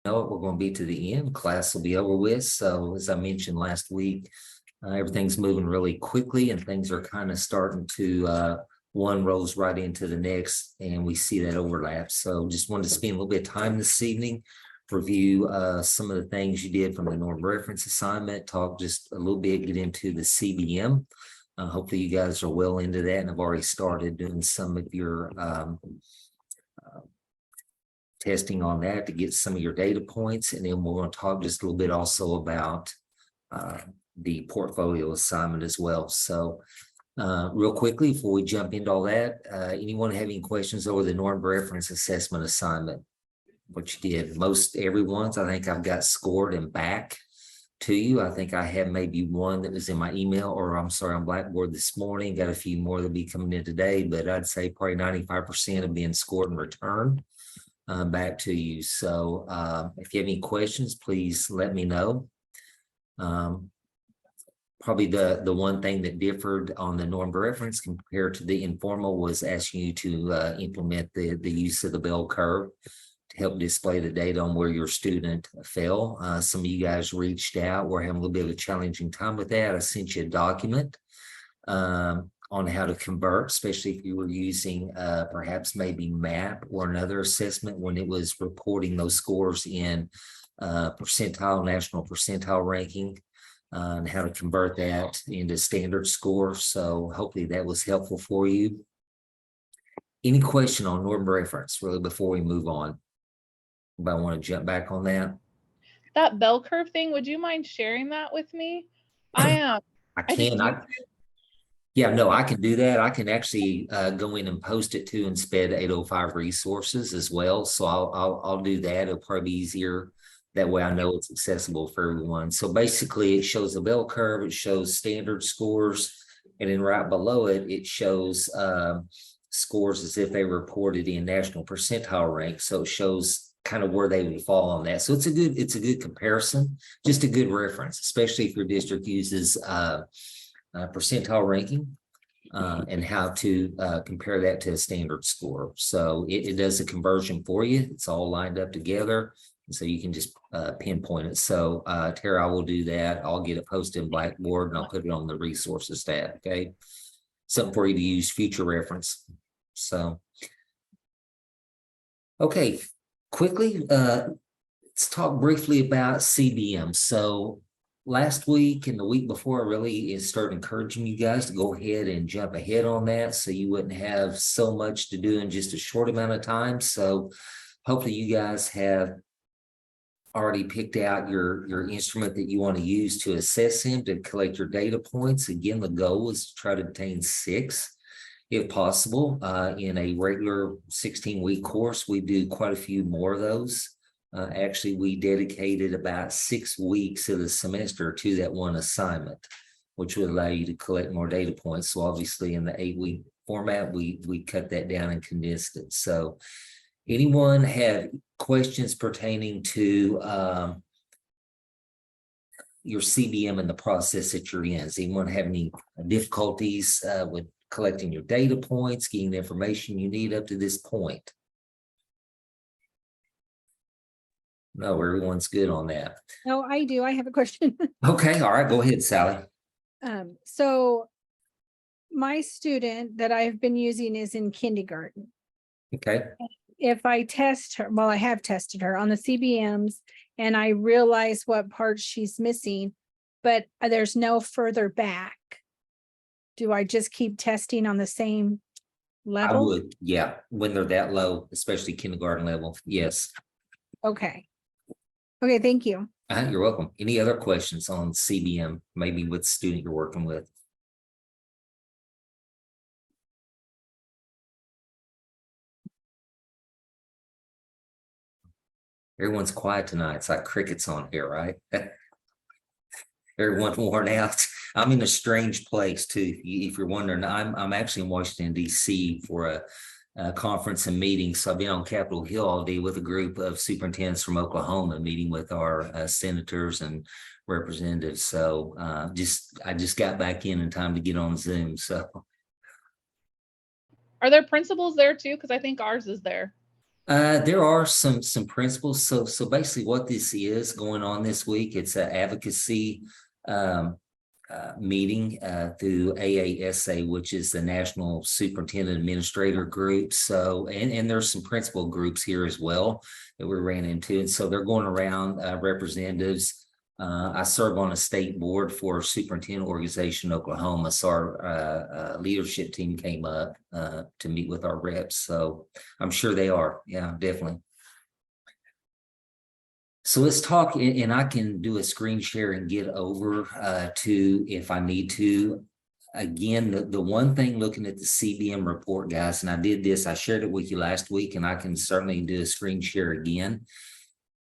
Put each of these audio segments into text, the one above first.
know it, we're going to be to the end. Class will be over with. So as I mentioned last week, everything's moving really quickly and things are kind of starting to one rolls right into the next, and we see that overlap. So just wanted to spend a little bit of time this evening, review some of the things you did from the norm reference assignment, talk just a little bit, get into the CBM. Hopefully you guys are well into that and have already started doing some of your testing on that to get some of your data points. And then we're going to talk just a little bit also about the portfolio assignment as well. So real quickly, before we jump into all that, anyone have any questions over the norm reference assessment assignment? What you did? Most everyone's, I think I've got scored and back to you. I think I had maybe one that was in my email, or I'm sorry, on Blackboard this morning. Got a few more that'll be coming in today, but I'd say probably 95% have been scored and returned back to you. So if you have any questions, please let me know. Probably the one thing that differed on the norm reference compared to the informal was asking you to implement the use of the bell curve to help display the data on where your student fell. Some of you guys reached out. We're having a little bit of a challenging time with that. I sent you a document on how to convert, especially if you were using perhaps maybe MAP or another assessment when it was reporting those scores in percentile, national percentile ranking, and how to convert that into standard score. So hopefully that was helpful for you. Any question on norm reference really before we move on? Anybody want to jump back on that? That bell curve thing, would you mind sharing that with me? I can. Yeah, no, I can do that. I can actually go in and post it to SPED 805 resources as well. So I'll do that. It'll probably be easier. That way I know it's accessible for everyone. So basically it shows a bell curve, it shows standard scores, and then right below it, it shows scores as if they reported in national percentile rank. So it shows kind of where they would fall on that. So it's a good comparison, just a good reference, especially if your district uses percentile ranking and how to compare that to a standard score. So it does a conversion for you. It's all lined up together. So you can just pinpoint it. So Tara, I will do that. I'll get it posted in Blackboard and I'll put it on the resources tab. Okay. Something for you to use future reference. So, okay, quickly, let's talk briefly about CBM. So last week and the week before, I really started encouraging you guys to go ahead and jump ahead on that so you wouldn't have so much to do in just a short amount of time. So hopefully you guys have already picked out your instrument that you want to use to assess him, to collect your data points. Again, the goal is to try to obtain 6 if possible. In a regular 16-week course, we do quite a few more of those. Actually, we dedicated about 6 weeks of the semester to that one assignment, which would allow you to collect more data points. So obviously in the 8-week format, we cut that down and condensed it. So anyone have questions pertaining to your CBM and the process that you're in? Does anyone have any difficulties with collecting your data points, getting the information you need up to this point? No, everyone's good on that. No, I do. I have a question. Okay, all right, go ahead, Sally. So my student that I've been using is in kindergarten. Okay. If I test her, well, I have tested her on the CBMs and I realize what parts she's missing, but there's no further back. Do I just keep testing on the same level? I would, yeah, when they're that low, especially kindergarten level. Yes. Okay. Okay, thank you. You're welcome. Any other questions on CBM, maybe with the student you're working with? Everyone's quiet tonight. It's like crickets on here, right? Everyone's worn out. I'm in a strange place too. If you're wondering, I'm actually in Washington, D.C. for a conference and meeting. So I've been on Capitol Hill all day with a group of superintendents from Oklahoma, meeting with our senators and representatives. So I just got back in time to get on Zoom. So are there principals there too? Because I think ours is there. There are some principles. So basically what this is going on this week, it's an advocacy meeting through AASA, which is the National Superintendent Administrator Group. So, and there's some principal groups here as well that we ran into. And so they're going around, representatives. I serve on a state board for a superintendent organization in Oklahoma. So our leadership team came up to meet with our reps. So I'm sure they are. Yeah, definitely. So let's talk, and I can do a screen share and get over to if I need to. Again, the one thing looking at the CBM report, guys, and I did this, I shared it with you last week, and I can certainly do a screen share again,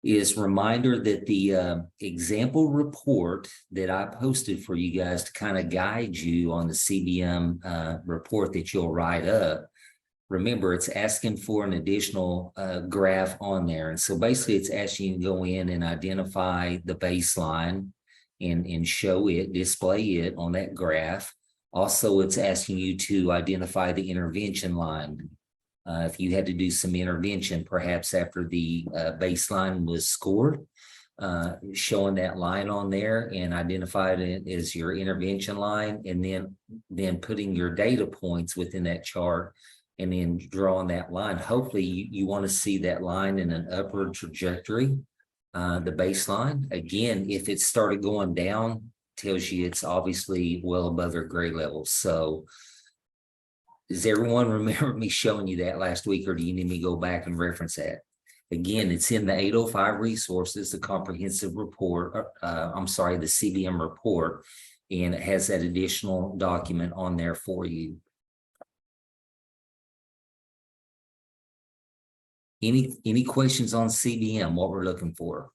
is reminder that the example report that I posted for you guys to kind of guide you on the CBM report that you'll write up. Remember, it's asking for an additional graph on there. And so basically it's asking you to go in and identify the baseline and show it, display it on that graph. Also, it's asking you to identify the intervention line. If you had to do some intervention, perhaps after the baseline was scored, showing that line on there and identifying it as your intervention line, and then putting your data points within that chart and then drawing that line. Hopefully you want to see that line in an upward trajectory, the baseline. Again, if it started going down, tells you it's obviously well above their grade level. So does everyone remember me showing you that last week, or do you need me to go back and reference that? Again, it's in the 805 resources, the comprehensive report, I'm sorry, the CBM report, and it has that additional document on there for you. Any questions on CBM, what we're looking for?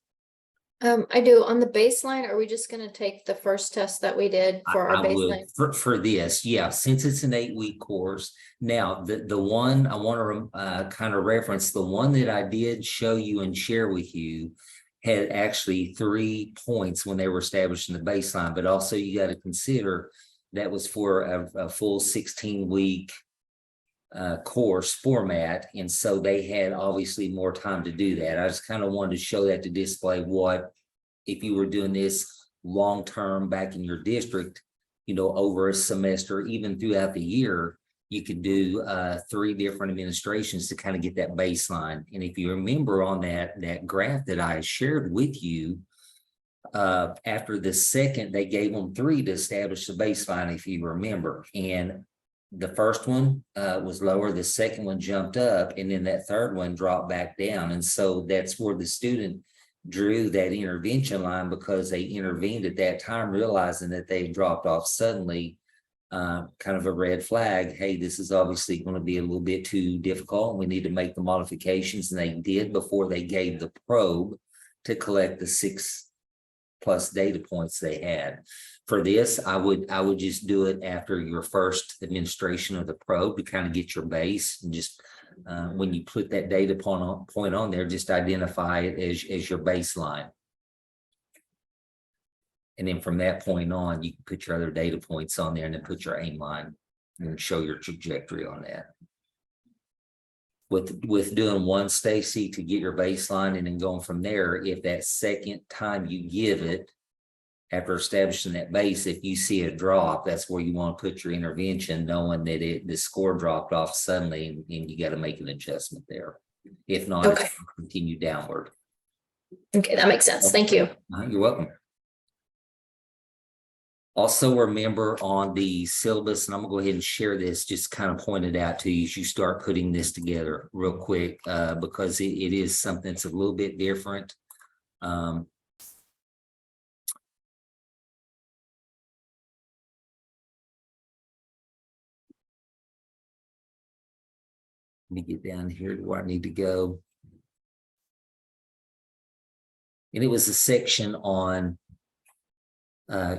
I do. On the baseline, are we just going to take the first test that we did for our baseline? For this, yeah, since it's an 8-week course. Now, the one I want to kind of reference, the one that I did show you and share with you had actually 3 points when they were establishing the baseline, but also you got to consider that was for a full 16-week course format, and so they had obviously more time to do that. I just kind of wanted to show that to display what if you were doing this long term back in your district, you know, over a semester, even throughout the year, you could do 3 different administrations to kind of get that baseline. And if you remember on that graph that I shared with you, after the second, they gave them 3 to establish the baseline, if you remember. And the first one was lower, the second one jumped up, and then that third one dropped back down. And so that's where the student drew that intervention line, because they intervened at that time, realizing that they dropped off suddenly. Kind of a red flag. Hey, this is obviously going to be a little bit too difficult. We need to make the modifications, and they did before they gave the probe to collect the 6+ data points they had. For this, I would just do it after your first administration of the probe to kind of get your base, and just when you put that data point on there, just identify it as your baseline. And then from that point on, you can put your other data points on there and then put your aim line and show your trajectory on that. With doing one, Stacy, to get your baseline, and then going from there, if that second time you give it, after establishing that base, if you see a drop, that's where you want to put your intervention, knowing that the score dropped off suddenly, and you got to make an adjustment there. If not, okay, it's continue downward. Okay, that makes sense. Thank you. You're welcome. Also, remember on the syllabus, and I'm gonna go ahead and share this, just kind of point it out to you as you start putting this together real quick, because it is something that's a little bit different. Let me get down here to where I need to go. And it was a section on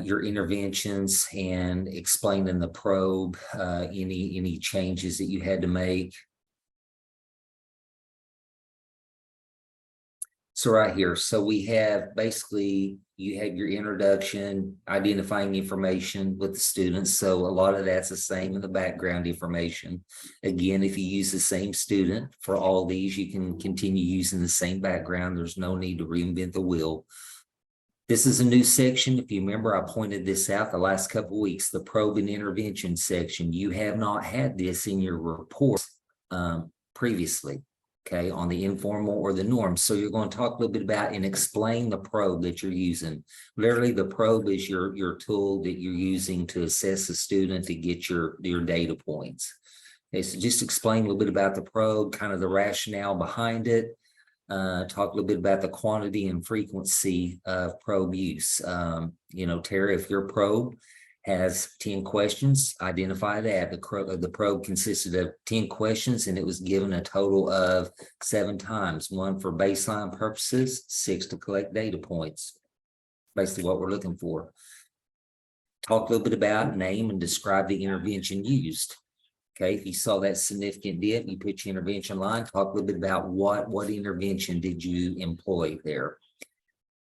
your interventions and explaining the probe, any changes that you had to make. So right here, so we have basically, you have your introduction, identifying information with the students. So a lot of that's the same in the background information. Again, if you use the same student for all these, you can continue using the same background. There's no need to reinvent the wheel. This is a new section. If you remember, I pointed this out the last couple of weeks, the probe and intervention section. You have not had this in your report previously, okay, on the informal or the norm. So you're going to talk a little bit about and explain the probe that you're using. Literally, the probe is your tool that you're using to assess a student to get your data points. Okay, so just explain a little bit about the probe, kind of the rationale behind it. Talk a little bit about the quantity and frequency of probe use. You know, Tara, if your probe has 10 questions, identify that. The probe consisted of 10 questions and it was given a total of 7 times, 1 for baseline purposes, 6 to collect data points. Basically what we're looking for. Talk a little bit about, name and describe the intervention used. Okay, if you saw that significant dip, you put your intervention line, talk a little bit about what intervention did you employ there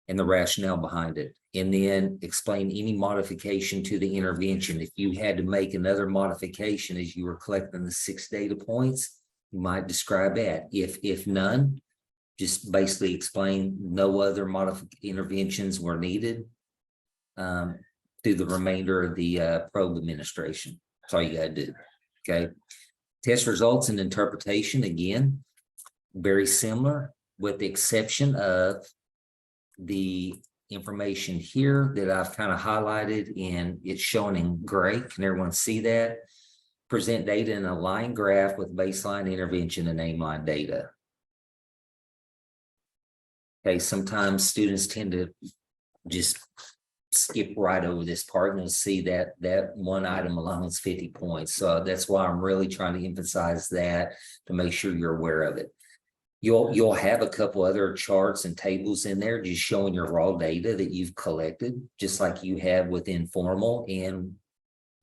and the rationale behind it. And then explain any modification to the intervention. If you had to make another modification as you were collecting the 6 data points, you might describe that. If none, just basically explain no other interventions were needed through the remainder of the probe administration. That's all you got to do. Okay, test results and interpretation, again, very similar with the exception of the information here that I've kind of highlighted and it's shown in gray. Can everyone see that? Present data in a line graph with baseline, intervention, and name line data. Okay, sometimes students tend to just skip right over this part and you'll see that one item alone is 50 points. So that's why I'm really trying to emphasize that to make sure you're aware of it. You'll have a couple other charts and tables in there just showing your raw data that you've collected, just like you have with informal and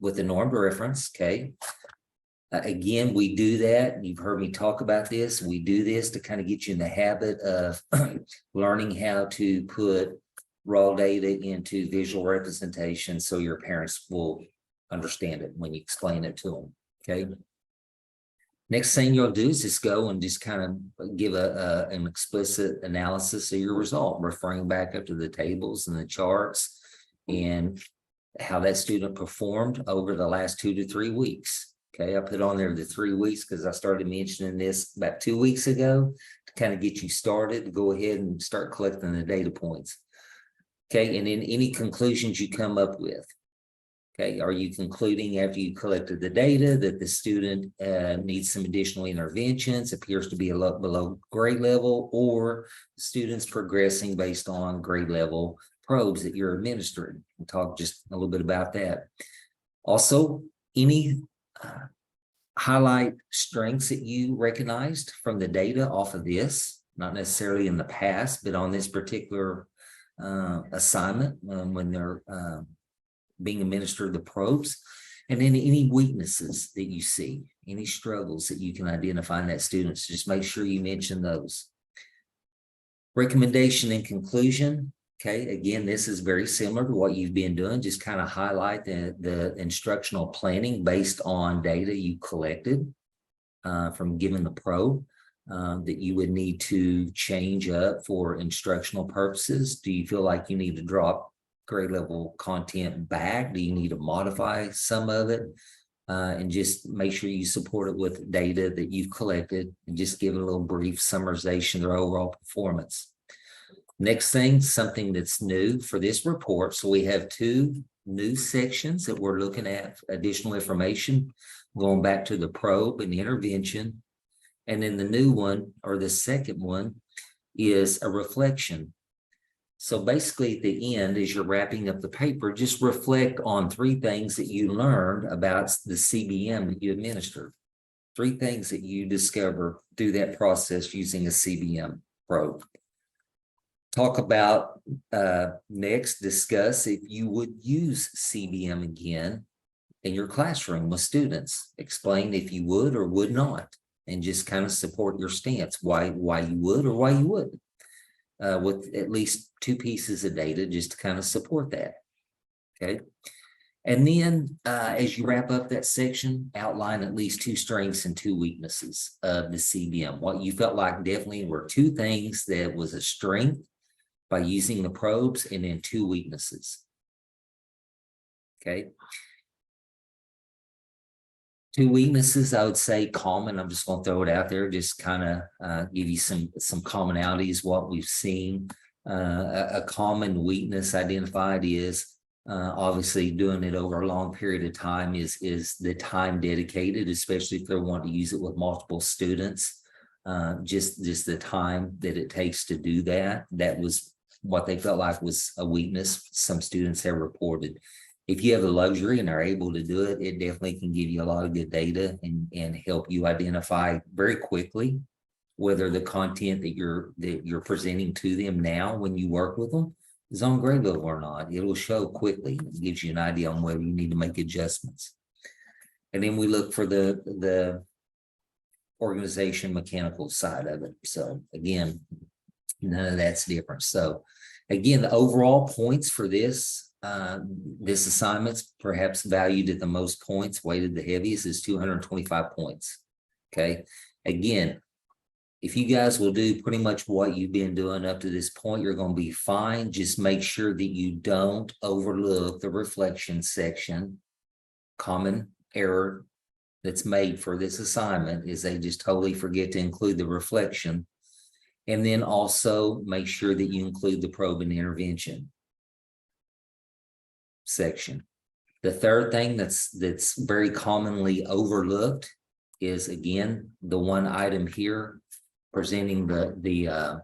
with the normed reference. Okay. Again, we do that. You've heard me talk about this. We do this to kind of get you in the habit of learning how to put raw data into visual representation so your parents will understand it when you explain it to them. Okay. Next thing you'll do is just go and just kind of give an explicit analysis of your result, referring back up to the tables and the charts and how that student performed over the last 2 to 3 weeks. Okay, I put on there the 3 weeks because I started mentioning this about 2 weeks ago to kind of get you started to go ahead and start collecting the data points. Okay, and then any conclusions you come up with. Okay, are you concluding after you collected the data that the student needs some additional interventions, appears to be a lot below grade level, or the student's progressing based on grade level probes that you're administering? We'll talk just a little bit about that. Also, any highlight strengths that you recognized from the data off of this, not necessarily in the past, but on this particular assignment when they're being administered the probes, and then any weaknesses that you see, any struggles that you can identify in that student. So just make sure you mention those. Recommendation and conclusion. Okay, again, this is very similar to what you've been doing. Just kind of highlight the instructional planning based on data you collected from given the probe. That you would need to change up for instructional purposes. Do you feel like you need to drop grade level content back? Do you need to modify some of it? And just make sure you support it with data that you've collected and just give it a little brief summarization of their overall performance. Next thing, something that's new for this report. So we have 2 new sections that we're looking at, additional information, going back to the probe and the intervention. And then the new one, or the second one, is a reflection. So basically at the end, as you're wrapping up the paper, just reflect on 3 things that you learned about the CBM that you administered. 3 things that you discover through that process using a CBM probe. Talk about, next, discuss if you would use CBM again in your classroom with students. Explain if you would or would not, and just kind of support your stance, why you would or why you wouldn't. with at least 2 pieces of data just to kind of support that. Okay. And then as you wrap up that section, outline at least 2 strengths and 2 weaknesses of the CBM. What you felt like definitely were 2 things that was a strength by using the probes, and then 2 weaknesses. Okay. 2 weaknesses, I would say common. I'm just going to throw it out there, just kind of give you some commonalities, what we've seen. A common weakness identified is obviously doing it over a long period of time is the time dedicated, especially if they want to use it with multiple students. Just the time that it takes to do that. That was what they felt like was a weakness some students have reported. If you have the luxury and are able to do it, it definitely can give you a lot of good data and help you identify very quickly whether the content that you're presenting to them now when you work with them is on grade level or not. It will show quickly. It gives you an idea on whether you need to make adjustments. And then we look for the organization mechanical side of it. So again, none of that's different. So again, the overall points for this assignment's perhaps valued at the most points, weighted the heaviest, is 225 points. Okay. Again, if you guys will do pretty much what you've been doing up to this point, you're going to be fine. Just make sure that you don't overlook the reflection section. Common error that's made for this assignment is they just totally forget to include the reflection. And then also make sure that you include the probe and intervention section. The third thing that's very commonly overlooked is, again, the one item here presenting the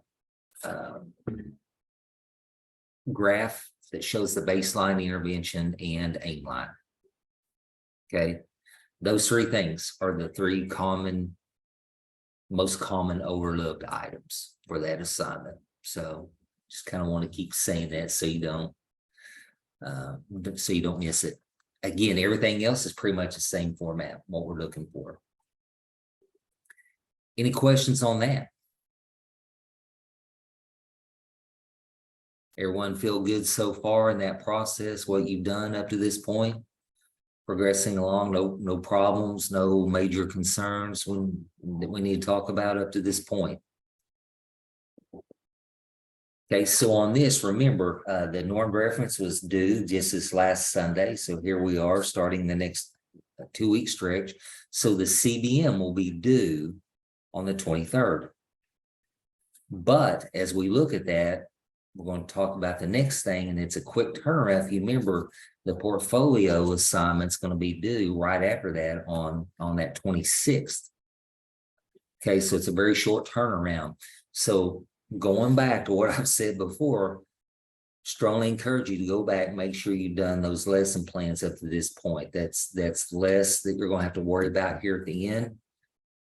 graph that shows the baseline, intervention, and aim line. Okay, those 3 things are the 3 most common overlooked items for that assignment. So just kind of want to keep saying that so you don't miss it. Again, everything else is pretty much the same format, what we're looking for. Any questions on that? Everyone feel good so far in that process, what you've done up to this point? Progressing along, no problems, no major concerns that we need to talk about up to this point. Okay, so on this, remember, the norm reference was due just this last Sunday. So here we are starting the next 2-week stretch. So the CBM will be due on the 23rd. But as we look at that, we're going to talk about the next thing, and it's a quick turnaround. If you remember, the portfolio assignment's going to be due right after that on that 26th. Okay, so it's a very short turnaround. So going back to what I've said before, strongly encourage you to go back, make sure you've done those lesson plans up to this point. That's less that you're going to have to worry about here at the end.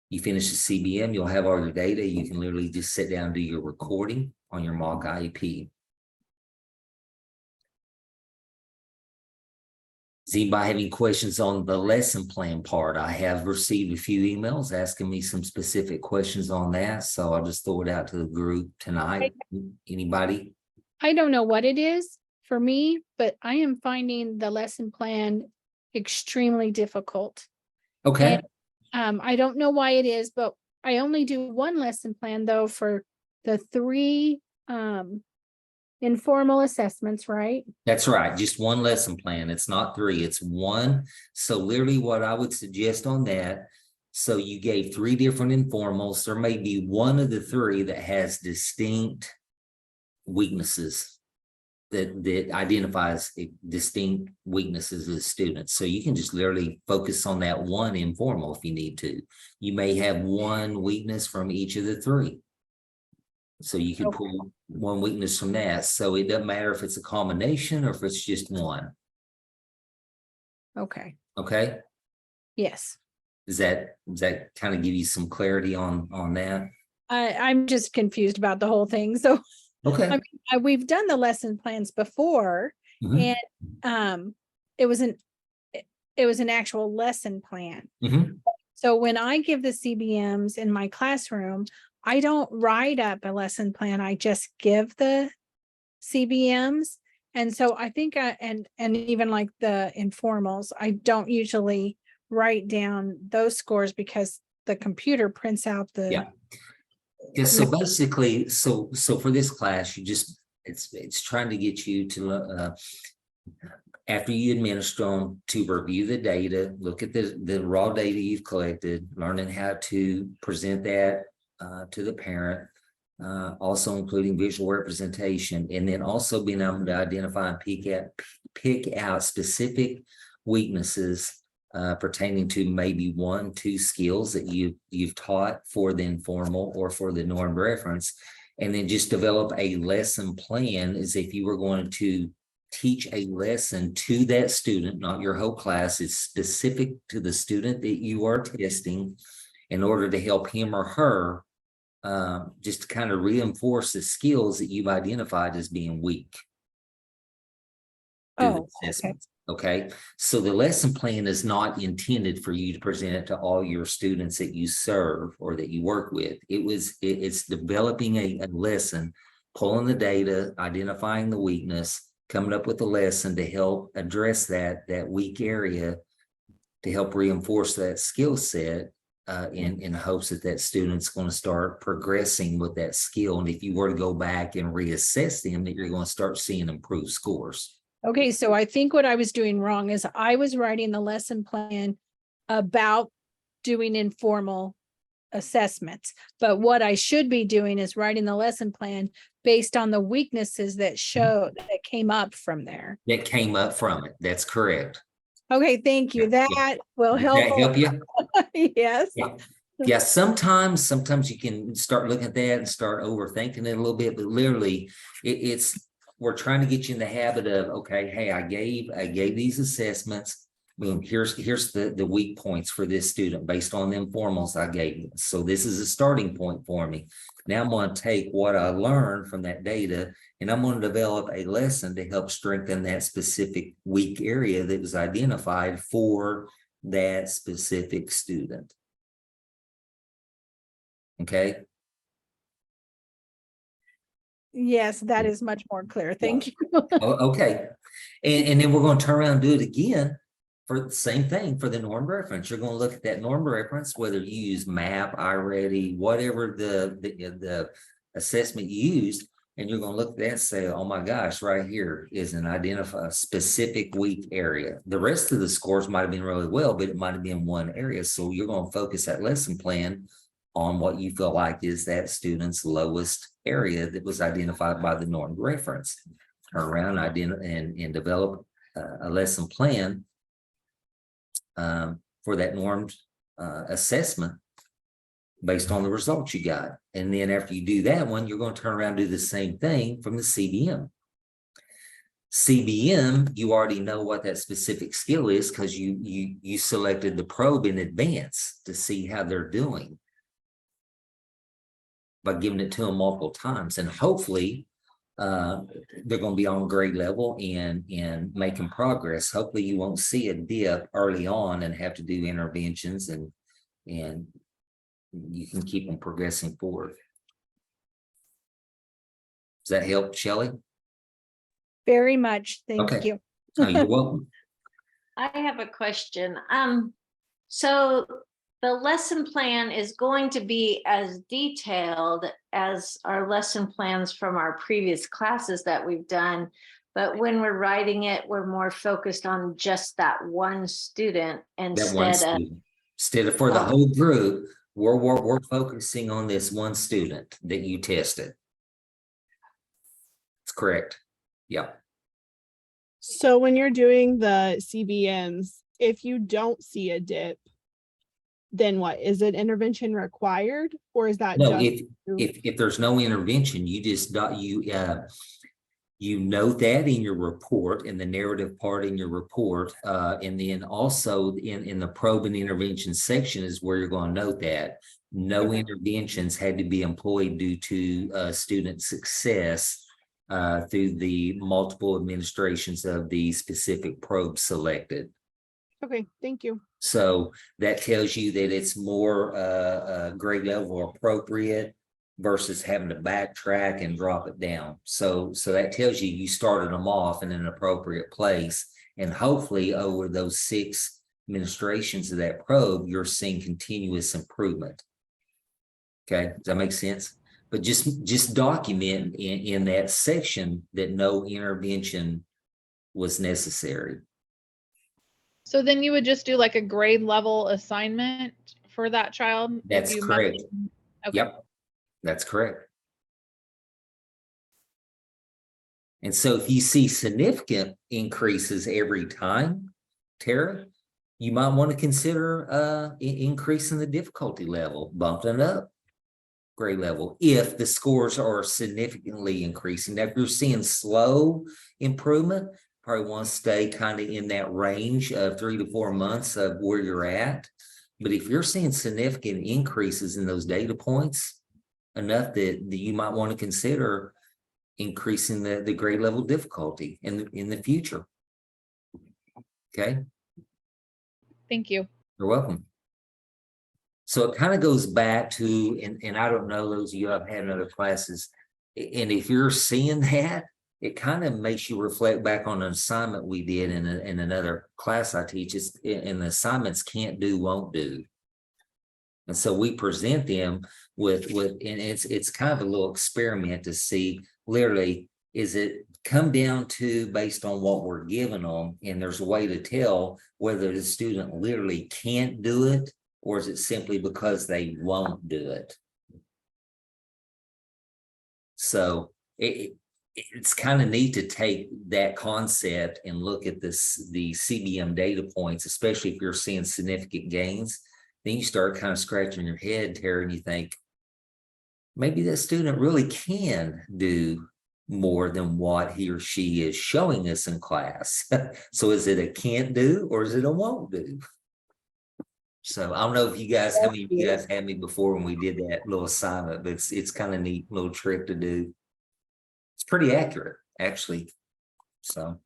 You finish the CBM, you'll have all your data. You can literally just sit down and do your recording on your mock IEP. Does anybody have any questions on the lesson plan part? I have received a few emails asking me some specific questions on that, so I'll just throw it out to the group tonight. Anybody? I don't know what it is for me, but I am finding the lesson plan extremely difficult. Okay. And, I don't know why it is, but I only do 1 lesson plan though for the 3 informal assessments, right? That's right. Just 1 lesson plan. It's not 3, it's 1. So literally what I would suggest on that, so you gave 3 different informals. There may be 1 of the 3 that has distinct weaknesses that identifies distinct weaknesses of the students. So you can just literally focus on that 1 informal if you need to. You may have 1 weakness from each of the 3. So you can pull 1 weakness from that. So it doesn't matter if it's a combination or if it's just 1. Okay. Okay. Yes. Does that kind of give you some clarity on that? I'm just confused about the whole thing. So Okay. I mean, we've done the lesson plans before, Mhm. and it was an actual lesson plan. Mhm. So when I give the CBMs in my classroom, I don't write up a lesson plan. I just give the CBMs. And so I think and even like the informals, I don't usually write down those scores because the computer prints out the. Yeah. Yeah, so basically, so for this class, you just, it's trying to get you to after you administer them, to review the data, look at the raw data you've collected, learning how to present that to the parent, also including visual representation, and then also being able to identify and pick out specific weaknesses pertaining to maybe 1-2 skills that you've taught for the informal or for the norm reference, and then just develop a lesson plan as if you were going to teach a lesson to that student, not your whole class. It's specific to the student that you are testing in order to help him or her just to kind of reinforce the skills that you've identified as being weak. Oh, okay. Okay, so the lesson plan is not intended for you to present it to all your students that you serve or that you work with. It's developing a lesson, pulling the data, identifying the weakness, coming up with a lesson to help address that weak area, to help reinforce that skill set in hopes that student's going to start progressing with that skill. And if you were to go back and reassess them, that you're going to start seeing improved scores. Okay, so I think what I was doing wrong is I was writing the lesson plan about doing informal assessments. But what I should be doing is writing the lesson plan based on the weaknesses that came up from there. That came up from it. That's correct. Okay, thank you. Yeah, That will Does help. that help you? Yes. Yeah. Yeah, sometimes you can start looking at that and start overthinking it a little bit, but literally we're trying to get you in the habit of, okay, hey, I gave these assessments. Boom, here's the weak points for this student based on the informals I gave you. So this is a starting point for me. Now I'm going to take what I learned from that data and I'm going to develop a lesson to help strengthen that specific weak area that was identified for that specific student. Okay. Yes, that is much more clear. Thank you. Okay. And then we're going to turn around and do it again for the same thing for the norm reference. You're going to look at that norm reference, whether you use MAP, iReady, whatever the assessment you used, and you're going to look at that and say, oh my gosh, right here is an identify specific weak area. The rest of the scores might have been really well, but it might have been one area. So you're going to focus that lesson plan on what you feel like is that student's lowest area that was identified by the norm reference. Turn around and develop a lesson plan for that normed assessment based on the results you got. And then after you do that one, you're going to turn around and do the same thing from the CBM. CBM, you already know what that specific skill is because you selected the probe in advance to see how they're doing by giving it to them multiple times. And hopefully they're going to be on grade level and making progress. Hopefully you won't see a dip early on and have to do interventions and you can keep them progressing forward. Does that help, Shelley? Very much. Thank Okay. you. Oh, you're welcome. I have a question. So the lesson plan is going to be as detailed as our lesson plans from our previous classes that we've done. But when we're writing it, we're more focused on just that one student Instead of for the whole group, we're focusing on this one student that you tested. That's correct. Yeah. So when you're doing the CBMs, if you don't see a dip, then what? Is it intervention required, or is that No, just if there's no intervention, you just you note that in your report, in the narrative part in your report, and then also in the probe and intervention section is where you're going to note that no interventions had to be employed due to student success through the multiple administrations of the specific probe selected. Okay, thank you. So that tells you that it's more grade level appropriate versus having to backtrack and drop it down. So that tells you started them off in an appropriate place. And hopefully over those 6 administrations of that probe, you're seeing continuous improvement. Okay, does that make sense? But just document in that section that no intervention was necessary. So then you would just do like a grade level assignment for that child? if That's you correct. mentioned- Okay. Yep, that's correct. And so if you see significant increases every time, Tara, you might want to consider increasing the difficulty level, bumping it up grade level, if the scores are significantly increasing. Now, if you're seeing slow improvement, probably want to stay kind of in that range of 3 to 4 months of where you're at. But if you're seeing significant increases in those data points, enough that you might want to consider increasing the grade level difficulty in the future. Okay, Thank you. you're welcome. So it kind of goes back to, and I don't know, those of you I've had in other classes, and if you're seeing that, it kind of makes you reflect back on an assignment we did in another class I teach. And the assignments can't do, won't do. And so we present them with, and it's kind of a little experiment to see literally, is it come down to based on what we're giving them, and there's a way to tell whether the student literally can't do it, or is it simply because they won't do it? So it's kind of neat to take that concept and look at the CBM data points, especially if you're seeing significant gains. Then you start kind of scratching your head, Tara, and you think, maybe that student really can do more than what he or she is showing us in class. So is it a can't do, or is it a won't do? So I don't know if you guys, how many of you guys had me before when we did that little assignment, but it's kind of neat little trick to do. It's pretty accurate, actually. So.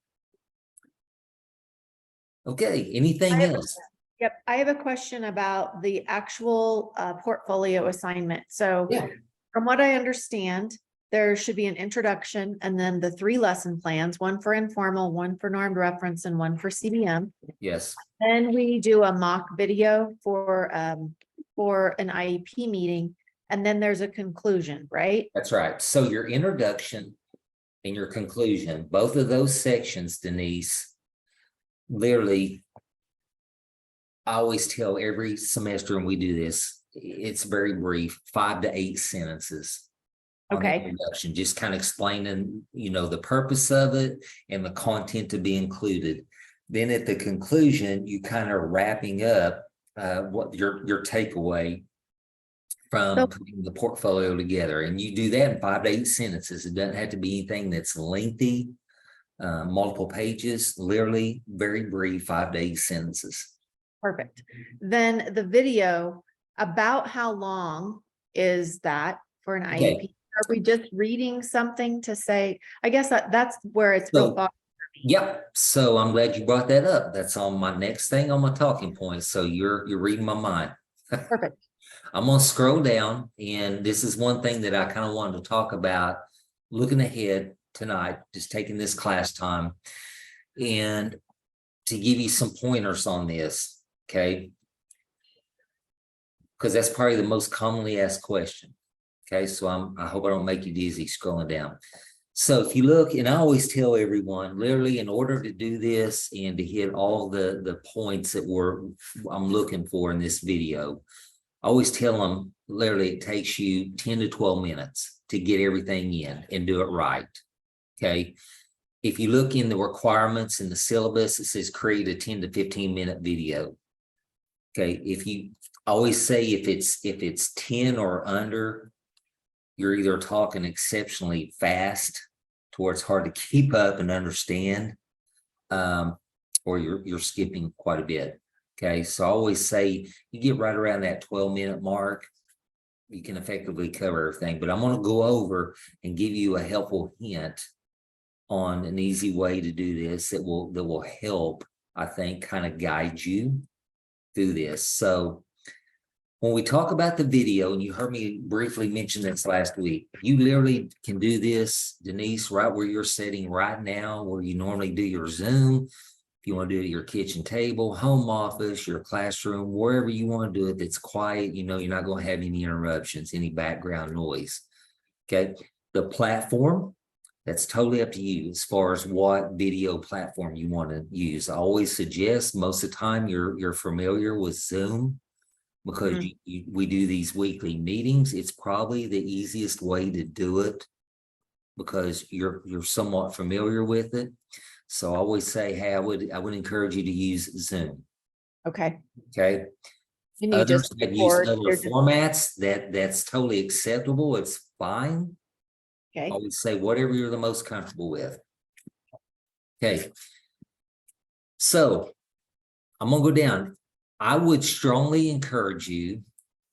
Okay, anything else? Yep, I have a question about the actual portfolio assignment. So Yeah. from what I understand, there should be an introduction and then the 3 lesson plans, one for informal, one for normed reference, and one for CBM. Yes. Then we do a mock video for an IEP meeting, and then there's a conclusion, right? That's right. So your introduction and your conclusion, both of those sections, Denise, literally, I always tell every semester, and we do this, it's very brief, 5 to 8 sentences. On the Okay. introduction, just kind of explaining, the purpose of it and the content to be included. Then at the conclusion, you kind of wrapping up what your takeaway from putting the portfolio together. And you do that in 5 to 8 sentences. It doesn't have to be anything that's lengthy, multiple pages, literally very brief, 5 to 8 sentences. Perfect. Then the video, about how long is that for an Okay. IEP? Are we just reading something to say, I guess that's where it's real So, fun. yep. So I'm glad you brought that up. That's on my next thing on my talking points. So you're reading my mind. Perfect. I'm gonna scroll down, and this is one thing that I kind of wanted to talk about looking ahead tonight, just taking this class time and to give you some pointers on this, okay? Because that's probably the most commonly asked question. Okay, so I hope I don't make you dizzy scrolling down. So if you look, and I always tell everyone, literally, in order to do this and to hit all the points that I'm looking for in this video, I always tell them, literally, it takes you 10 to 12 minutes to get everything in and do it right. Okay. If you look in the requirements in the syllabus, it says create a 10 to 15 minute video. Okay. I always say if it's 10 or under, you're either talking exceptionally fast to where it's hard to keep up and understand, or you're skipping quite a bit. Okay, so I always say you get right around that 12-minute mark, you can effectively cover everything. But I'm going to go over and give you a helpful hint on an easy way to do this that will help, I think, kind of guide you through this. So When we talk about the video, and you heard me briefly mention this last week, you literally can do this, Denise, right where you're sitting right now, where you normally do your Zoom. If you want to do it at your kitchen table, home office, your classroom, wherever you want to do it, that's quiet, you know, you're not going to have any interruptions, any background noise. Okay. The platform, that's totally up to you as far as what video platform you want to use. I always suggest most of the time you're familiar with Zoom because we do these weekly meetings. It's probably the easiest way to do it because you're somewhat familiar with it. So I always say, hey, I would encourage you to use Zoom. Okay. Okay. And you Others just that use record, other you're just- formats, that's totally acceptable. It's fine. I okay. always say whatever you're the most comfortable with. Okay. So I'm gonna go down. I would strongly encourage you,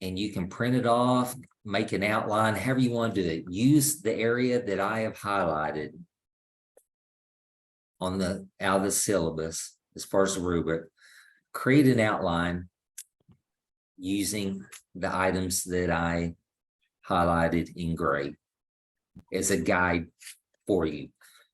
and you can print it off, make an outline, however you want to do it. Use the area that I have highlighted on the out of the syllabus as far as the rubric. Create an outline using the items that I highlighted in gray as a guide for you.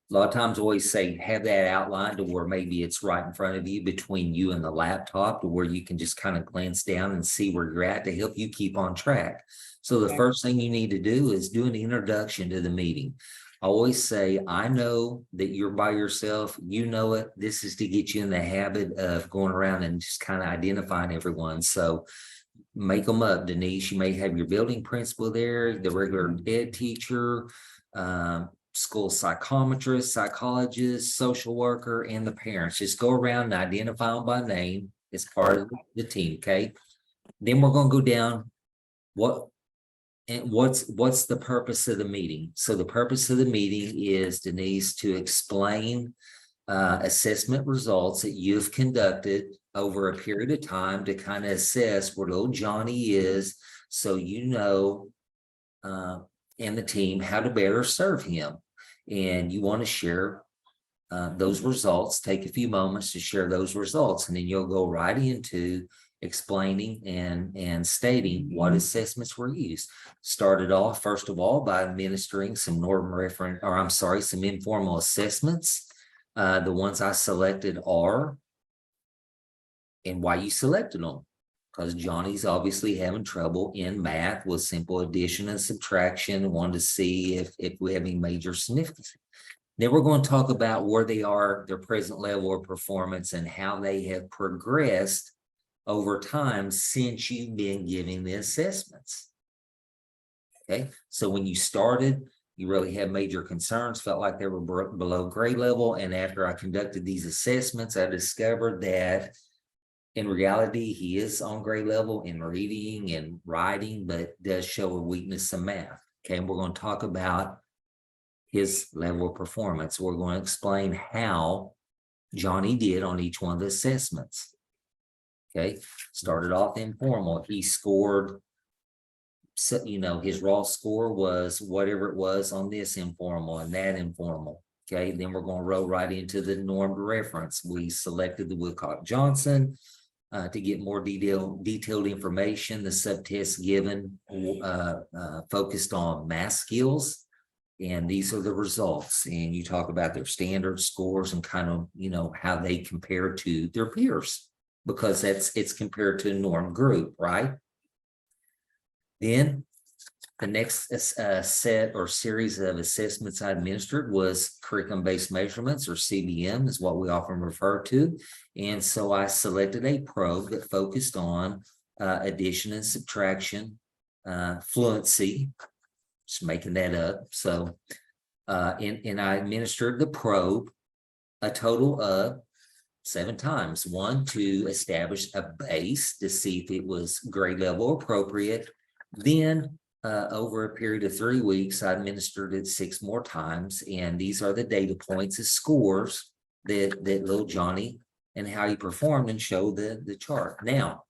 A lot of times I always say, have that outline to where maybe it's right in front of you between you and the laptop to where you can just kind of glance down and see where you're at to help you keep on track. So the first thing you need to do is do an introduction to the meeting. I always say, I know that you're by yourself, you know it. This is to get you in the habit of going around and just kind of identifying everyone. So make them up, Denise. You may have your building principal there, the regular ed teacher, school psychometrist, psychologist, social worker, and the parents. Just go around and identify them by name as part of the team, okay? Then we're going to go down what's the purpose of the meeting. So the purpose of the meeting is, Denise, to explain assessment results that you've conducted over a period of time to kind of assess where little Johnny is, so you know and the team how to better serve him. And you want to share those results. Take a few moments to share those results, and then you'll go right into explaining and stating what assessments were used. Started off, first of all, by administering some some informal assessments. The ones I selected are, and why you selected them. Because Johnny's obviously having trouble in math with simple addition and subtraction. Wanted to see if we have any major significance. Then we're going to talk about where they are, their present level of performance, and how they have progressed over time since you've been giving the assessments. Okay, so when you started, you really had major concerns, felt like they were below grade level. And after I conducted these assessments, I discovered that in reality, he is on grade level in reading and writing, but does show a weakness in math. Okay, and we're going to talk about his level of performance. We're going to explain how Johnny did on each one of the assessments. Okay, started off informal. He scored, so, you know, his raw score was whatever it was on this informal and that informal. Okay, then we're going to roll right into the normed reference. We selected the Woodcock-Johnson. To get more detailed information, the subtests given focused on math skills, and these are the results. And you talk about their standard scores and kind of, you know, how they compare to their peers, because it's compared to a norm group, right? Then the next set or series of assessments I administered was curriculum-based measurements, or CBM is what we often refer to. And so I selected a probe that focused on addition and subtraction, fluency, just making that up. So, and I administered the probe a total of 7 times. 1 to establish a base to see if it was grade level appropriate. Then over a period of 3 weeks, I administered it 6 more times. And these are the data points as scores that little Johnny and how he performed, and show the chart. Now,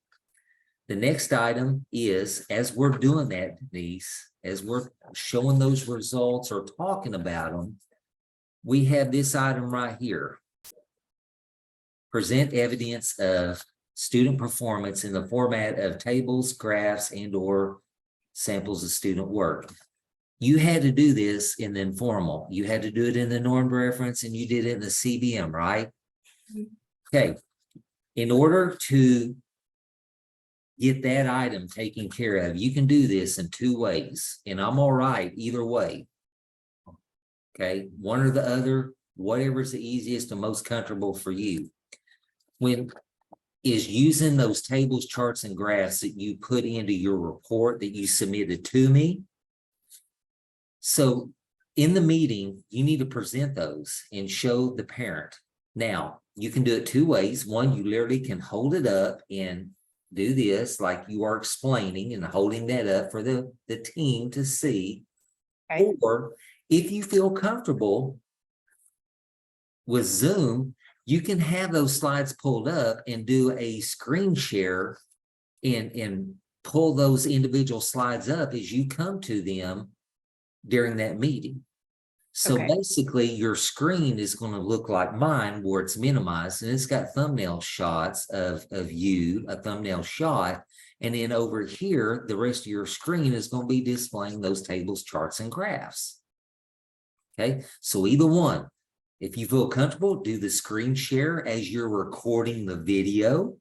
the next item is, as we're doing that, Denise, as we're showing those results or talking about them, we have this item right here. Present evidence of student performance in the format of tables, graphs, and or samples of student work. You had to do this in the informal. You had to do it in the norm reference, and you did it in the CBM, right? Okay. In order to get that item taken care of, you can do this in 2 ways, and I'm all right either way. Okay, one or the other, whatever's the easiest and most comfortable for you. When is using those tables, charts, and graphs that you put into your report that you submitted to me. So in the meeting, you need to present those and show the parent. Now, you can do it 2 ways. One, you literally can hold it up and do this like you are explaining and holding that up for the team to see. Okay. Or if you feel comfortable with Zoom, you can have those slides pulled up and do a screen share and pull those individual slides up as you come to them during that meeting. So Okay. basically your screen is going to look like mine where it's minimized and it's got thumbnail shots of you, a thumbnail shot. And then over here, the rest of your screen is going to be displaying those tables, charts, and graphs. Okay, so either one. If you feel comfortable, do the screen share as you're recording the video,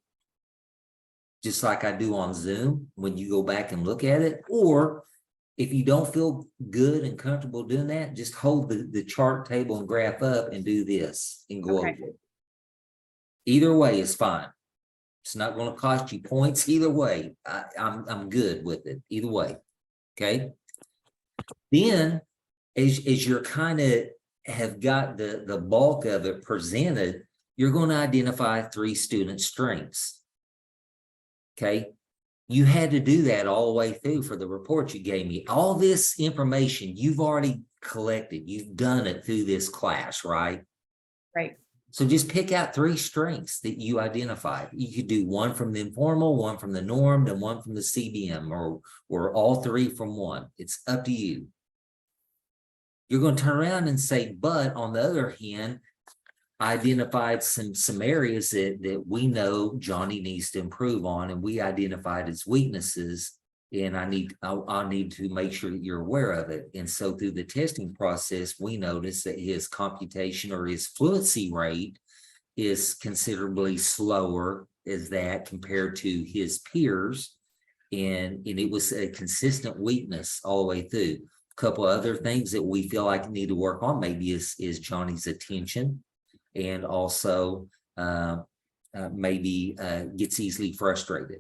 just like I do on Zoom when you go back and look at it. Or if you don't feel good and comfortable doing that, just hold the chart, table, and graph up and do this and go Okay. over it. Either way is fine. It's not going to cost you points either way. I'm good with it either way. Okay. Then as you're kind of have got the bulk of it presented, you're going to identify 3 student strengths. Okay. You had to do that all the way through for the report you gave me. All this information you've already collected. You've done it through this class, right? Right. So just pick out 3 strengths that you identified. You could do 1 from the informal, 1 from the norm, and 1 from the CBM, or all 3 from 1. It's up to you. You're going to turn around and say, but on the other hand, I identified some areas that we know Johnny needs to improve on, and we identified as weaknesses, and I'll need to make sure that you're aware of it. And so through the testing process, we noticed that his computation or his fluency rate is considerably slower as that compared to his peers, and it was a consistent weakness all the way through. A couple other things that we feel like need to work on maybe is Johnny's attention, and also maybe gets easily frustrated.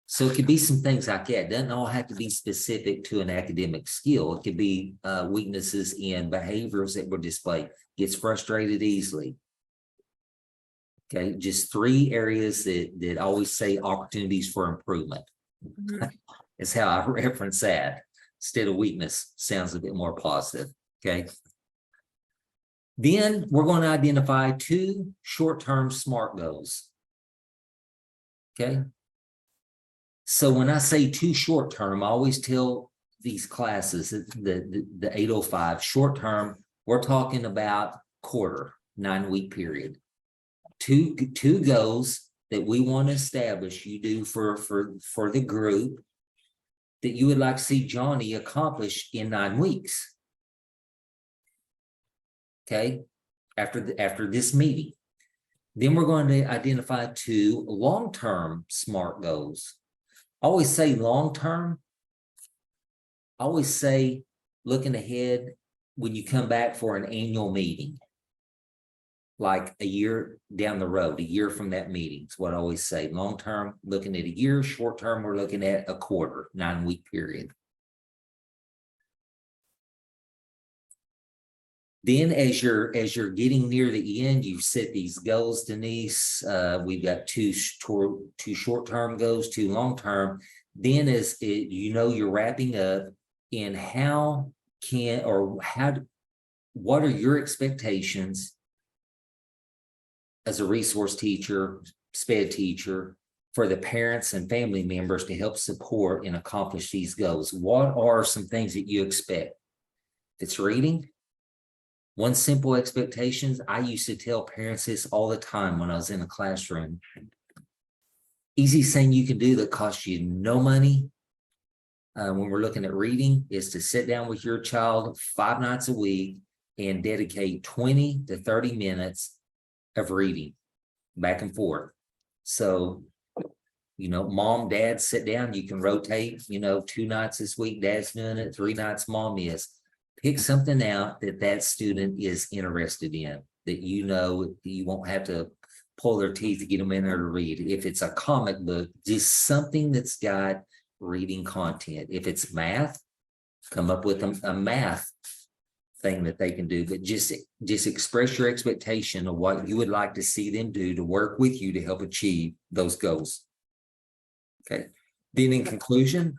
So it could be some things like that. It doesn't all have to be specific to an academic skill. It could be weaknesses in behaviors that were displayed. Gets frustrated easily. Okay, just 3 areas that always say opportunities for improvement. Is how I reference that. Instead of weakness, sounds a bit more positive. Okay. Then we're going to identify 2 short-term SMART goals. Okay. So when I say 2 short-term, I always tell these classes, the 805 short-term, we're talking about quarter, 9-week period. Two goals that we want to establish you do for the group that you would like to see Johnny accomplish in 9 weeks. Okay, after this meeting. Then we're going to identify 2 long-term SMART goals. I always say long-term. I always say looking ahead when you come back for an annual meeting. Like a year down the road, a year from that meeting is what I always say. Long-term, looking at a year. Short-term, we're looking at a quarter, 9-week period. Then as you're getting near the end, you set these goals, Denise. We've got 2 short-term goals, 2 long-term. Then as you're wrapping up, in what are your expectations as a resource teacher, SPED teacher, for the parents and family members to help support and accomplish these goals? What are some things that you expect? It's reading. 1 simple expectations. I used to tell parents this all the time when I was in the classroom. Easiest thing you can do that costs you no money when we're looking at reading is to sit down with your child 5 nights a week and dedicate 20 to 30 minutes of reading back and forth. So, mom, dad, sit down, you can rotate, 2 nights this week, dad's doing it, 3 nights mom is. Pick something out that student is interested in, that you won't have to pull their teeth to get them in there to read. If it's a comic book, just something that's got reading content. If it's math, come up with a math thing that they can do, but just express your expectation of what you would like to see them do to work with you to help achieve those goals. Okay. Then in conclusion,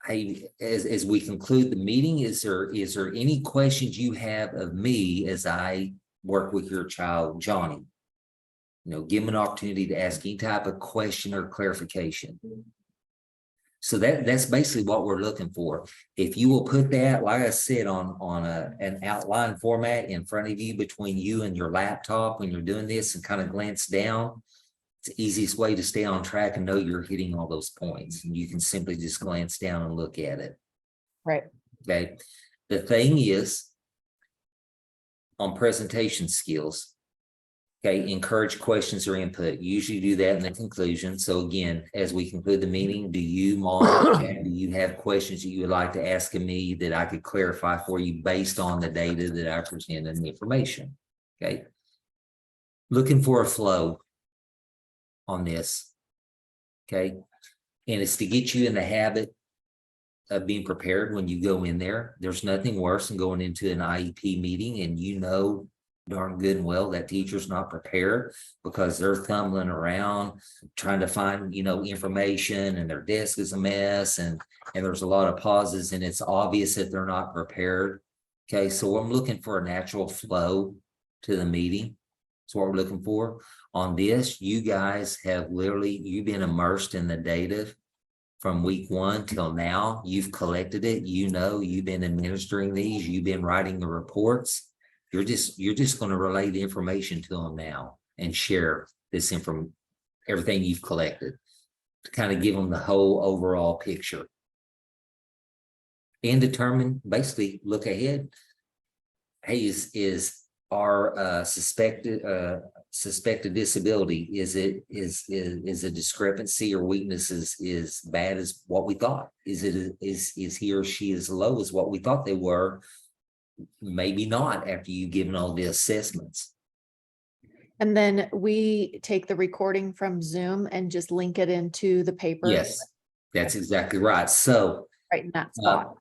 as we conclude the meeting, is there any questions you have of me as I work with your child, Johnny? Give them an opportunity to ask any type of question or clarification. So that's basically what we're looking for. If you will put that, like I said, on an outline format in front of you between you and your laptop when you're doing this, and kind of glance down, it's the easiest way to stay on track and know you're hitting all those points. And you can simply just glance down and look at it. Right. Okay. The thing is, on presentation skills, okay, encourage questions or input. You usually do that in the conclusion. So again, as we conclude the meeting, do you, Mom, do you have questions that you would like to ask of me that I could clarify for you based on the data that I present and the information? Okay. Looking for a flow on this. Okay. And it's to get you in the habit of being prepared when you go in there. There's nothing worse than going into an IEP meeting and darn good and well that teacher's not prepared because they're fumbling around trying to find information, and their desk is a mess, and there's a lot of pauses, and it's obvious that they're not prepared. Okay, so I'm looking for a natural flow to the meeting. That's what we're looking for. On this, you guys have you've been immersed in the data from week 1 till now. You've collected it, you've been administering these, you've been writing the reports. You're just going to relay the information to them now and share this everything you've collected to kind of give them the whole overall picture and determine, basically look ahead. Hey, is our suspected disability, is a discrepancy or weaknesses as bad as what we thought? Is he or she as low as what we thought they were? Maybe not after you've given all the assessments. And then we take the recording from Zoom and just link it into the paper. Yes, that's exactly right. So Right in that spot.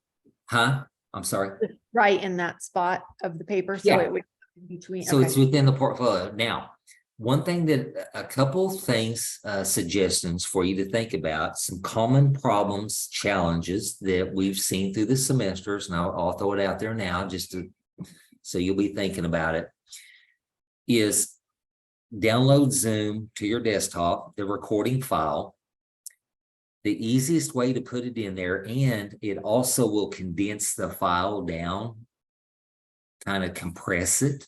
I'm sorry. Right in that spot of the paper. So Yeah. it would be between. So okay. it's within the portfolio. Now, a couple things, suggestions for you to think about, some common problems, challenges that we've seen through the semesters, and I'll throw it out there now so you'll be thinking about it, is download Zoom to your desktop, the recording file. The easiest way to put it in there, and it also will condense the file down, kind of compress it.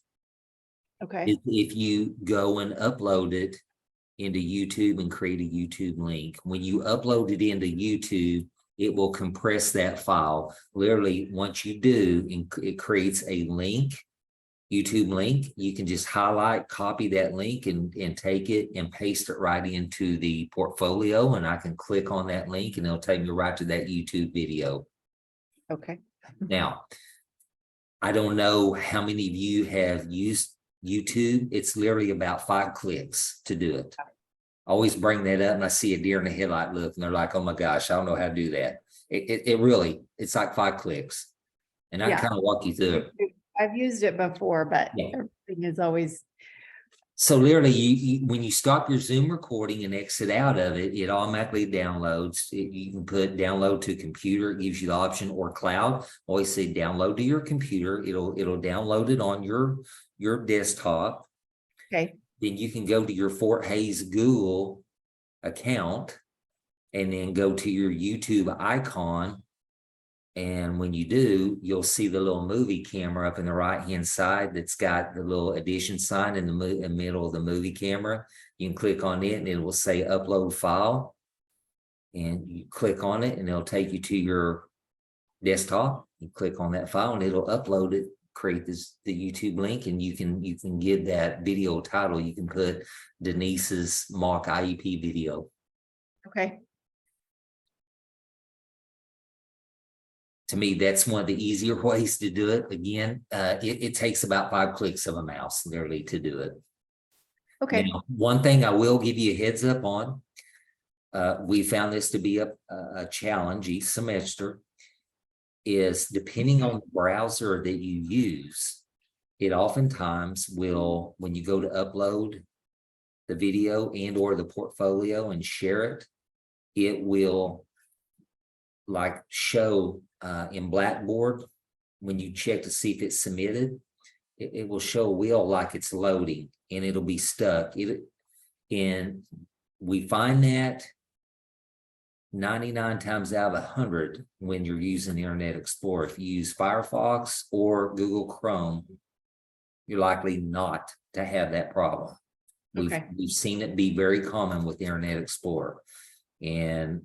Okay. If you go and upload it into YouTube and create a YouTube link, when you upload it into YouTube, it will compress that file. Literally, once you do, it creates a link, YouTube link. You can just highlight, copy that link and take it and paste it right into the portfolio. And I can click on that link and it'll take me right to that YouTube video. Okay. Now, I don't know how many of you have used YouTube. It's literally about 5 clicks to do it. I always bring that up and I see a deer in the headlight look and they're like, oh my gosh, I don't know how to do that. It's like 5 clicks. And I kind of walk you through it. I've used it before, but Yeah. everything is always. So literally, when you stop your Zoom recording and exit out of it, it automatically downloads. You can put download to computer. It gives you the option, or cloud. Always say download to your computer. It'll download it on your desktop. Okay. Then you can go to your Fort Hays Google account and then go to your YouTube icon And when you do, you'll see the little movie camera up in the right-hand side that's got the little addition sign in the middle of the movie camera. You can click on it and it will say upload file. And you click on it and it'll take you to your desktop. You click on that file and it'll upload it, create the YouTube link, and you can give that video title. You can put Denise's mock IEP video. Okay, To me, that's one of the easier ways to do it. Again, it takes about 5 clicks of a mouse literally to do it. okay. Now, one thing I will give you a heads up on, we found this to be a challenge each semester, is depending on the browser that you use, it oftentimes will, when you go to upload the video and or the portfolio and share it, it will like show in Blackboard, when you check to see if it's submitted, it will show a wheel like it's loading and it'll be stuck. And we find that 99 times out of 100 when you're using Internet Explorer. If you use Firefox or Google Chrome, you're likely not to have that problem. Okay. We've seen it be very common with Internet Explorer. And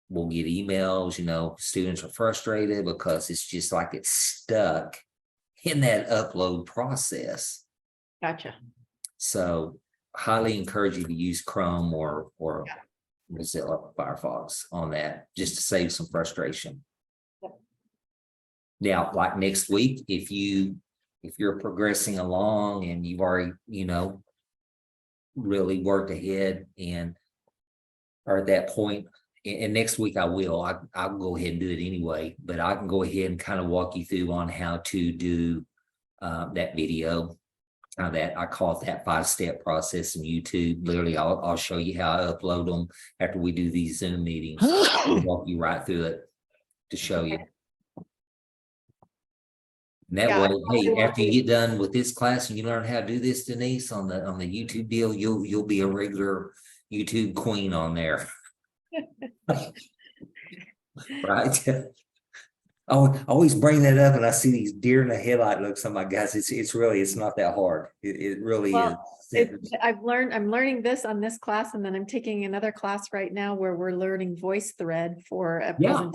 we'll get emails, students are frustrated because it's just like it's stuck in that upload process. Gotcha. So highly encourage you to use Chrome or Mozilla Firefox on that, just to save some frustration. Yep. Now, like next week, if you're progressing along and you've already, really worked ahead and are at that point, and next week I'll go ahead and do it anyway, but I can go ahead and kind of walk you through on how to do that video. That I call it that 5-step process in YouTube. Literally, I'll show you how I upload them after we do these Zoom meetings. I'll walk you right through it to show you. And that way, hey, after you get done with this class and you learn how to do this, Denise, on the YouTube deal, you'll be a regular YouTube queen on there. Right. I always bring that up and I see these deer in the headlight looks. I'm like, guys, it's not that hard. It really is. I'm learning this on this class, and then I'm taking another class right now where we're learning VoiceThread for a presentation.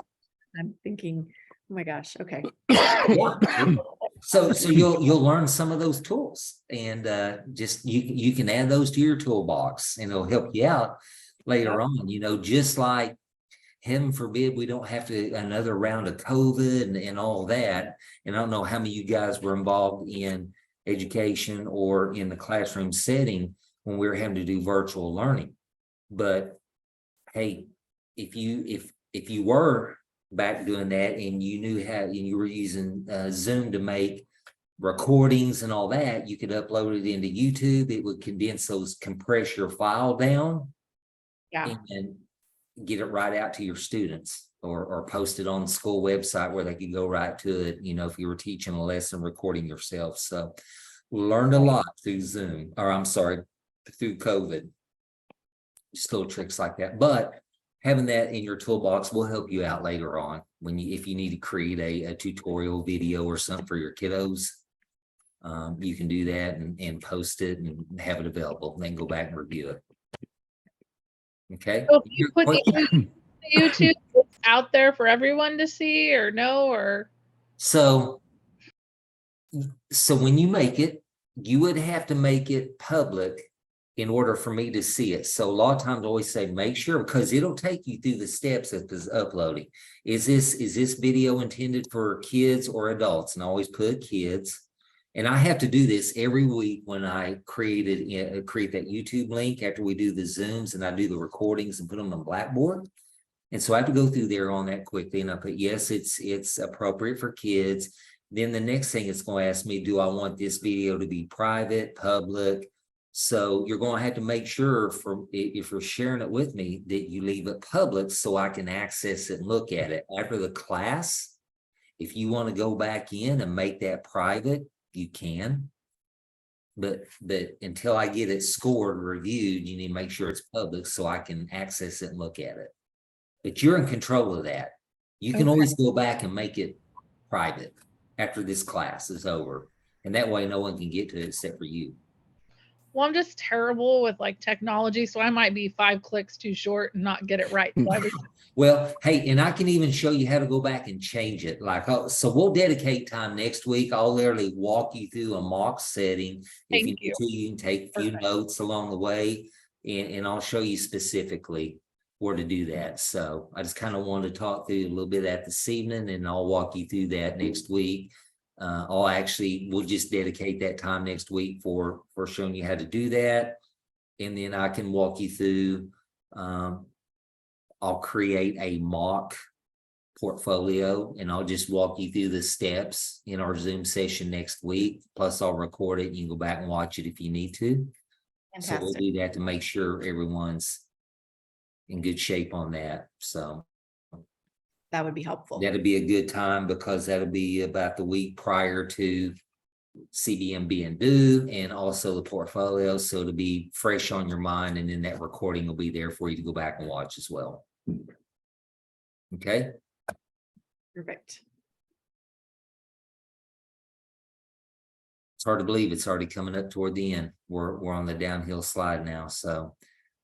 I'm thinking, oh my gosh, okay. Yeah. So you'll learn some of those tools, and just you can add those to your toolbox and it'll help you out later on, just like, heaven forbid, we don't have to another round of COVID and all that. And I don't know how many of you guys were involved in education or in the classroom setting when we were having to do virtual learning. But hey, if you were back doing that and you knew how, and you were using Zoom to make recordings and all that, you could upload it into YouTube. It would compress your file down. Yeah. And get it right out to your students, or post it on the school website where they could go right to it, if you were teaching a lesson, recording yourself. So learned a lot through Zoom, or I'm sorry, through COVID. Just little tricks like that. But having that in your toolbox will help you out later on if you need to create a tutorial video or something for your kiddos. You can do that and post it and have it available, and then go back and review it. Okay. So if you put the YouTube out there for everyone to see, or no, or so when you make it, you would have to make it public in order for me to see it. So a lot of times I always say, make sure, because it'll take you through the steps of this uploading. Is this video intended for kids or adults? And I always put kids. And I have to do this every week when I create that YouTube link after we do the Zooms and I do the recordings and put them on Blackboard. And so I have to go through there on that quickly, and I put, yes, it's appropriate for kids. Then the next thing it's going to ask me, do I want this video to be private, public? So you're going to have to make sure, if you're sharing it with me, that you leave it public so I can access it and look at it. After the class, if you want to go back in and make that private, you can, but until I get it scored, reviewed, you need to make sure it's public so I can access it and look at it. But you're in control of that. You can Okay. always go back and make it private after this class is over. And that way no one can get to it except for you. Well, I'm just terrible with like technology, so I might be 5 clicks too short and not get it right. So I was Well, hey, and I can even show you how to go back and change it. Like, so we'll dedicate time next week. I'll literally walk you through a mock setting. If Thank you need to, you can take a few Perfect. notes along the way, and I'll show you specifically where to do that. So I just kind of wanted to talk through a little bit of that this evening, and I'll walk you through that next week. We'll just dedicate that time next week for showing you how to do that. And then I can walk you through, I'll create a mock portfolio and I'll just walk you through the steps in our Zoom session next week. Plus I'll record it. You can go back and watch it if you need to. So we'll Fantastic. do that to make sure everyone's in good shape on that. So That would be helpful. that'll be a good time because that'll be about the week prior to CBM being due and also the portfolio. So it'll be fresh on your mind, and then that recording will be there for you to go back and watch as well. Okay. Perfect. It's hard to believe it's already coming up toward the end. We're on the downhill slide now. So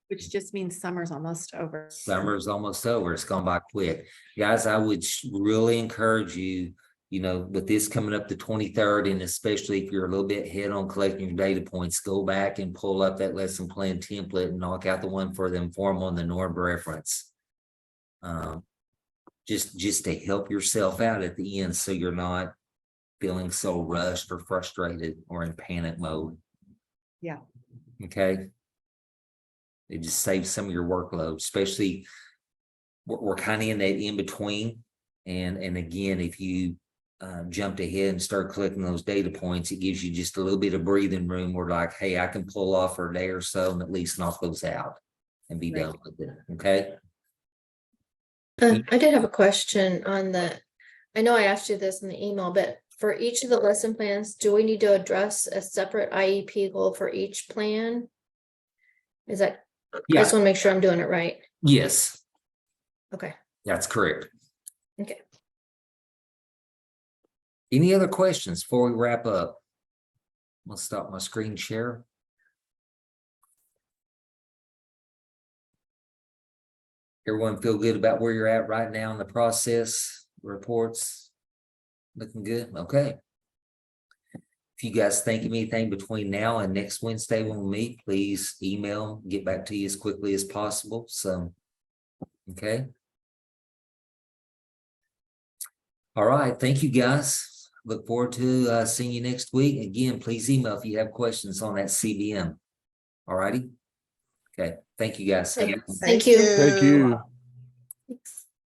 Which just means summer's almost over. summer's almost over. It's gone by quick. Guys, I would really encourage you, with this coming up the 23rd, and especially if you're a little bit ahead on collecting your data points, go back and pull up that lesson plan template and knock out the one for the informal on the norm reference. Just to help yourself out at the end so you're not feeling so rushed or frustrated or in panic mode. Yeah. Okay. It just saves some of your workload, especially we're kind of in that in between. And again, if you jumped ahead and start collecting those data points, it gives you just a little bit of breathing room where like, hey, I can pull off for a day or so and at least knock those out and be Right. done with it. Okay. I did have a question on I know I asked you this in the email, but for each of the lesson plans, do we need to address a separate IEP goal for each plan? Is that, I Yeah. just want to make sure I'm doing it right. Yes, Okay. that's correct. Okay. Any other questions before we wrap up? I'll stop my screen share. Everyone feel good about where you're at right now in the process? Reports looking good? Okay. If you guys think of anything between now and next Wednesday when we meet, please email, get back to you as quickly as possible. So, okay. All right. Thank you, guys. Look forward to seeing you next week. Again, please email if you have questions on that CBM. All righty. Okay. Thank you, guys. Thank you. Thank you. Thanks.